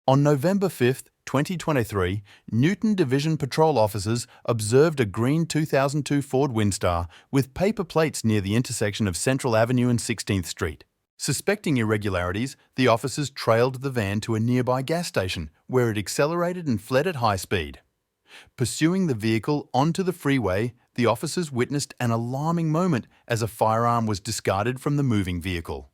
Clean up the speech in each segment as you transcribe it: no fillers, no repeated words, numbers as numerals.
On November 5, 2023, Newton Division Patrol officers observed a green 2002 Ford Windstar with paper plates near the intersection of Central Avenue and 16th Street. Suspecting irregularities, the officers trailed the van to a nearby gas station, where it accelerated and fled at high speed. Pursuing the vehicle onto the freeway, the officers witnessed an alarming moment as a firearm was discarded from the moving vehicle.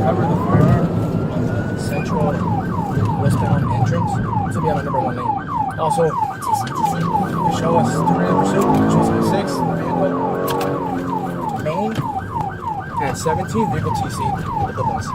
Cover the firearm on the central westbound entrance to be on the number 1 lane. Also, show us degree of pursuit, choosing 6, vehicle, main, and 17, vehicle TC with the bus.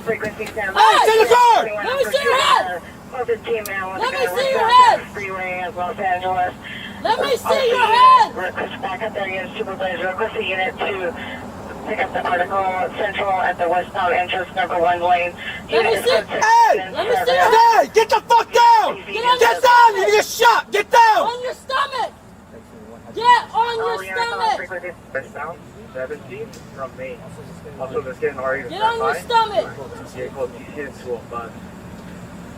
Frequency stand by. Hey, to the car! Let me see your head! Let me see your head! Freeway of Los Angeles. Let me see your head! Request back up there, unit supervisor. Request the unit to pick up the article central at the westbound entrance, number 1 lane. Let me see. Hey! Let me see your head! Hey! Get the fuck down! Get down! You get shot! Get down! On your stomach! Get on your stomach! Westbound 17 from Maine. Also, the skin already. Get on your stomach!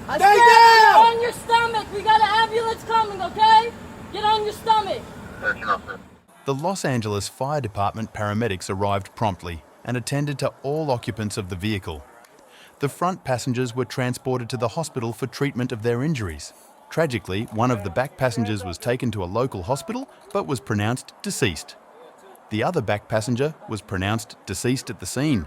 I Stay said down! get on your stomach! We got an ambulance coming, okay? Get on your stomach! The Los Angeles Fire Department paramedics arrived promptly and attended to all occupants of the vehicle. The front passengers were transported to the hospital for treatment of their injuries. Tragically, one of the back passengers was taken to a local hospital but was pronounced deceased. The other back passenger was pronounced deceased at the scene.